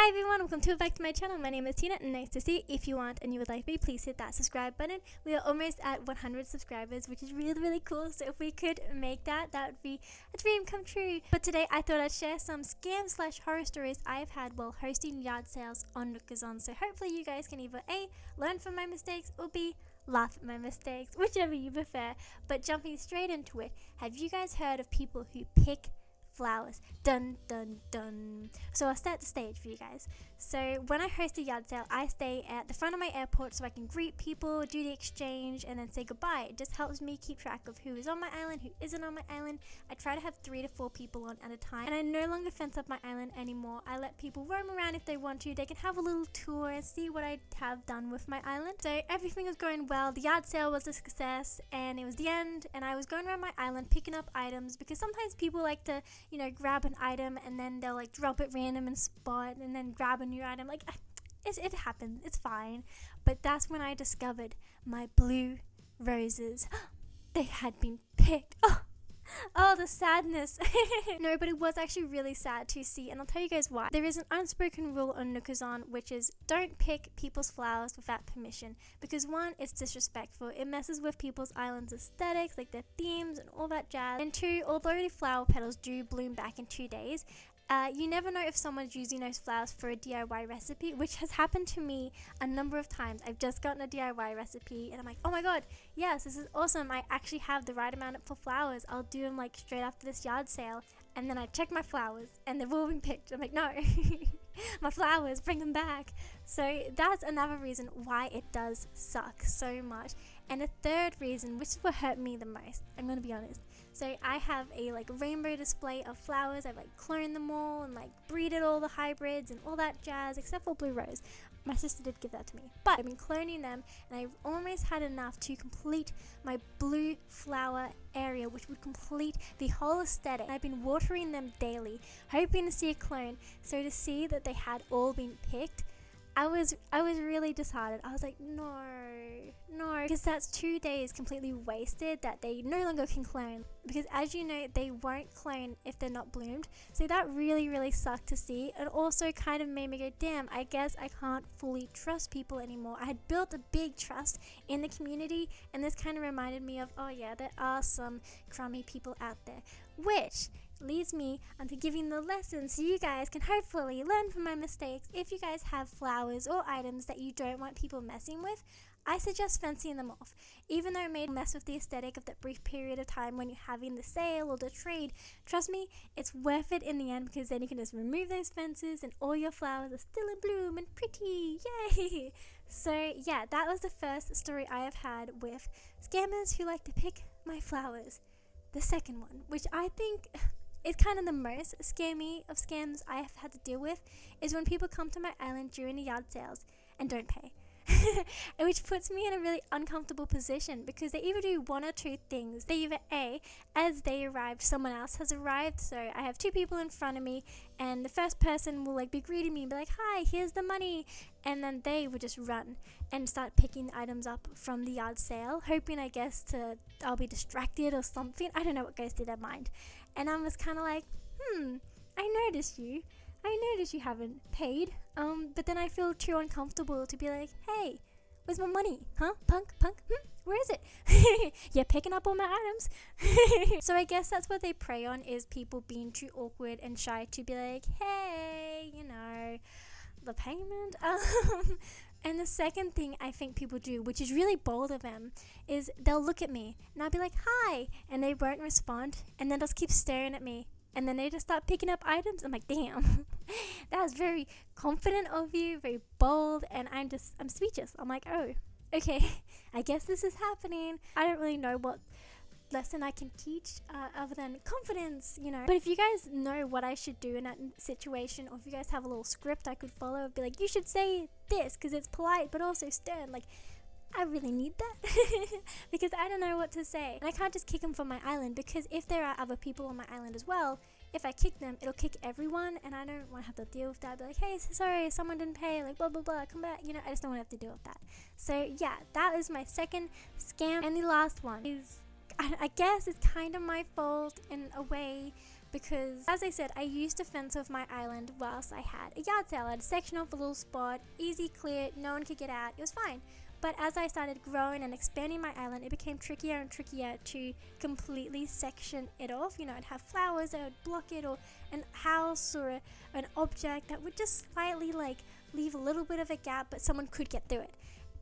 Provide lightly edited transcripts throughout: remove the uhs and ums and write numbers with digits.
Hi everyone, welcome back to my channel. My name is Tina and nice to see you. If you want and you would like me, please hit that subscribe button. We are almost at 100 subscribers, which is really cool. So if we could make that would be a dream come true. But today I thought I'd share some scam/horror stories I've had while hosting yard sales on Nookazon. So hopefully you guys can either A, learn from my mistakes, or B, laugh at my mistakes, whichever you prefer. But jumping straight into it, have you guys heard of people who pick flowers? Dun dun dun. So I'll set the stage for you guys. So when I host a yard sale, I stay at the front of my airport so I can greet people, do the exchange, and then say goodbye. It just helps me keep track of who is on my island, who isn't on my island. I try to have 3 to 4 people on at a time, and I no longer fence up my island anymore. I let people roam around if they want to. They can have a little tour and see what I have done with my island. So everything was going well. The yard sale was a success, and it was the end, and I was going around my island picking up items, because sometimes people like to, you know, grab an item and then they'll like drop it random in spot and then grab a new item. Like, it happens, it's fine. But that's when I discovered my blue roses. They had been picked. Oh, the sadness. No, but it was actually really sad to see, and I'll tell you guys why. There is an unspoken rule on Nookazon, which is don't pick people's flowers without permission, because one, it's disrespectful. It messes with people's islands' aesthetics, like their themes and all that jazz. And 2, although the flower petals do bloom back in 2 days, you never know if someone's using those flowers for a DIY recipe, which has happened to me a number of times. I've just gotten a DIY recipe and I'm like, oh my god, yes, this is awesome. I actually have the right amount for flowers. I'll do them like straight after this yard sale. And then I check my flowers and they've all been picked. I'm like, no, my flowers, bring them back. So that's another reason why it does suck so much. And a third reason, which is what hurt me the most, I'm gonna be honest. So I have a like rainbow display of flowers. I've like cloned them all and like breeded all the hybrids and all that jazz, except for blue rose. My sister did give that to me, but I've been cloning them, and I've almost had enough to complete my blue flower area, which would complete the whole aesthetic. I've been watering them daily, hoping to see a clone. So to see that they had all been picked, I was really disheartened. I was like, no, because that's 2 days completely wasted that they no longer can clone, because as you know, they won't clone if they're not bloomed. So that really sucked to see. It also kind of made me go, damn, I guess I can't fully trust people anymore. I had built a big trust in the community, and this kind of reminded me of, oh yeah, there are some crummy people out there, which leads me onto giving the lesson so you guys can hopefully learn from my mistakes. If you guys have flowers or items that you don't want people messing with, I suggest fencing them off. Even though it may mess with the aesthetic of that brief period of time when you're having the sale or the trade, trust me, it's worth it in the end, because then you can just remove those fences and all your flowers are still in bloom and pretty. Yay! So yeah, that was the first story I have had with scammers who like to pick my flowers. The second one, which I think it's kind of the most scammy of scams I have had to deal with, is when people come to my island during the yard sales and don't pay. Which puts me in a really uncomfortable position, because they either do one or 2 things. They either A, as they arrived, someone else has arrived. So I have 2 people in front of me, and the first person will like be greeting me and be like, hi, here's the money, and then they would just run and start picking the items up from the yard sale, hoping, I guess, I'll be distracted or something. I don't know what goes through their mind. And I was kind of like, I noticed you haven't paid, but then I feel too uncomfortable to be like, hey, where's my money? Huh? Punk? Where is it? You're picking up all my items. So I guess that's what they prey on, is people being too awkward and shy to be like, hey, you know, the payment. And the second thing I think people do, which is really bold of them, is they'll look at me and I'll be like, hi, and they won't respond, and then they'll just keep staring at me. And then they just start picking up items. I'm like, damn, that was very confident of you, very bold. And I'm speechless. I'm like, oh, okay, I guess this is happening. I don't really know what lesson I can teach other than confidence, you know. But if you guys know what I should do in that situation, or if you guys have a little script I could follow, be like, you should say this because it's polite but also stern. Like, I really need that because I don't know what to say. And I can't just kick them from my island, because if there are other people on my island as well, if I kick them, it'll kick everyone, and I don't want to have to deal with that. I'll be like, hey, sorry, someone didn't pay, like blah blah blah, come back. You know, I just don't want to have to deal with that. So yeah, that is my second scam. And the last one is, I guess it's kind of my fault in a way, because, as I said, I used to fence off my island whilst I had a yard sale. I had a section off a little spot, easy, clear, no one could get out, it was fine. But as I started growing and expanding my island, it became trickier and trickier to completely section it off. You know, I'd have flowers that would block it, or an house or an object that would just slightly like leave a little bit of a gap, but someone could get through it.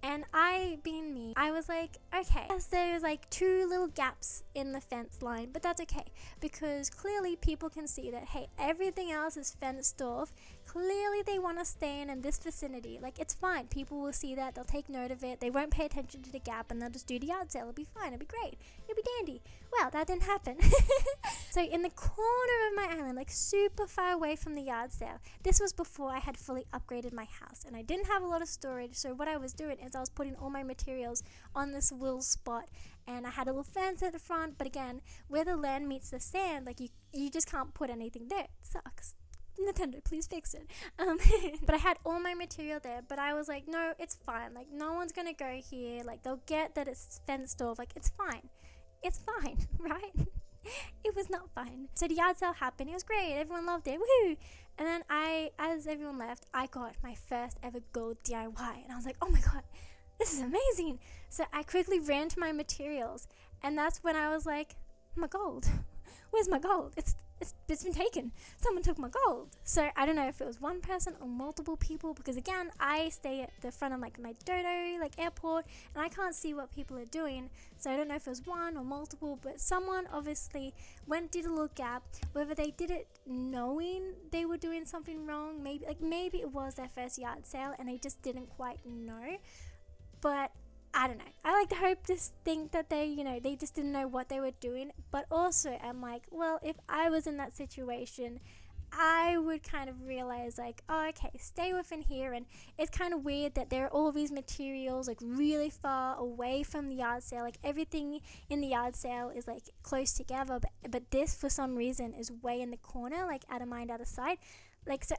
And I, being me, I was like, okay, yes, there's like 2 little gaps in the fence line, but that's okay, because clearly people can see that, hey, everything else is fenced off. Clearly they want to stay in this vicinity. Like, it's fine. People will see that. They'll take note of it. They won't pay attention to the gap, and they'll just do the yard sale. It'll be fine. It'll be great. It'll be dandy. Well, that didn't happen. So in the corner of my island, like super far away from the yard sale, this was before I had fully upgraded my house, and I didn't have a lot of storage. So what I was doing is I was putting all my materials on this little spot, and I had a little fence at the front. But again, where the land meets the sand, like you just can't put anything there. It sucks. Nintendo, please fix it. But I had all my material there, but I was like, no, it's fine. Like, no one's gonna go here. Like, they'll get that it's fenced off. Like, it's fine. It's fine, right? It was not fine. So the yard sale happened. It was great. Everyone loved it. Woohoo! And then as everyone left, I got my first ever gold DIY. And I was like, oh my god, this is amazing. So I quickly ran to my materials. And that's when I was like, my gold. Where's my gold? It's been taken. Someone took my gold. So I don't know if it was one person or multiple people, because again, I stay at the front of like my dodo like airport, and I can't see what people are doing. So I don't know if it was one or multiple, but someone obviously did a little gap. Whether they did it knowing they were doing something wrong, maybe it was their first yard sale and they just didn't quite know. But I don't know. I like to think that they just didn't know what they were doing. But also, I'm like, well, if I was in that situation, I would kind of realize like, oh, okay, stay within here. And it's kind of weird that there are all these materials like really far away from the yard sale. Like, everything in the yard sale is like close together, but this for some reason is way in the corner, like out of mind, out of sight. Like, so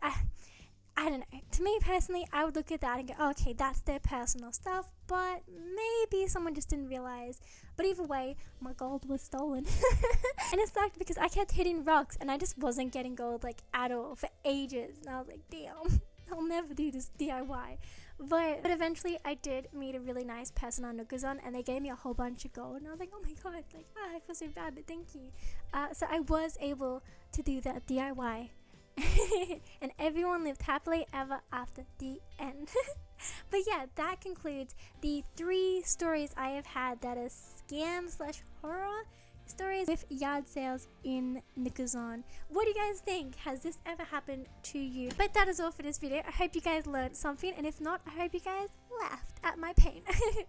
I don't know. To me personally, I would look at that and go, oh, okay, that's their personal stuff, but maybe someone just didn't realize. But either way, my gold was stolen. And it sucked because I kept hitting rocks and I just wasn't getting gold like at all for ages. And I was like, damn, I'll never do this DIY. But eventually I did meet a really nice person on Nookazon, and they gave me a whole bunch of gold, and I was like, oh my god, like, I feel so bad, but thank you. So I was able to do that DIY. And everyone lived happily ever after, the end. But yeah, that concludes the 3 stories I have had that are scam/horror stories with yard sales in Nookazon. What do you guys think? Has this ever happened to you? But that is all for this video. I hope you guys learned something, and if not, I hope you guys laughed at my pain.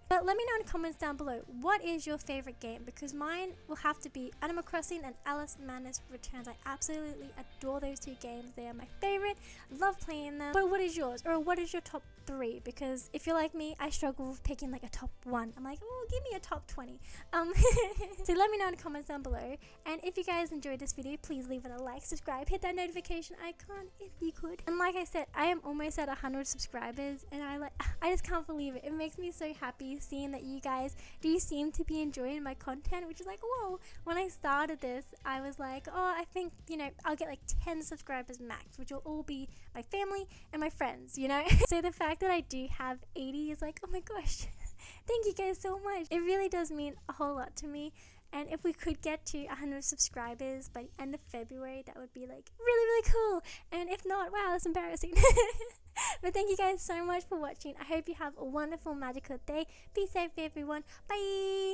But let me know in the comments down below, what is your favorite game? Because mine will have to be Animal Crossing and Alice Madness Returns. I absolutely adore those 2 games. They are my favorite. Love playing them. But what is yours? Or what is your top 3? Because if you're like me, I struggle with picking like a top 1. I'm like, oh, give me a top 20. So let me know in the comments down below. And if you guys enjoyed this video, please leave it a like, subscribe, hit that notification icon if you could. And like I said, I am almost at 100 subscribers, and I just can't believe it. It makes me so happy seeing that you guys do seem to be enjoying my content, which is like, whoa. When I started this, I was like, oh, I think, I'll get like 10 subscribers max, which will all be my family and my friends, So the fact that I do have 80 is like, oh my gosh, thank you guys so much. It really does mean a whole lot to me. And if we could get to 100 subscribers by the end of February, that would be like really, really cool. And if not, wow, that's embarrassing. But thank you guys so much for watching. I hope you have a wonderful, magical day. Be safe, everyone. Bye.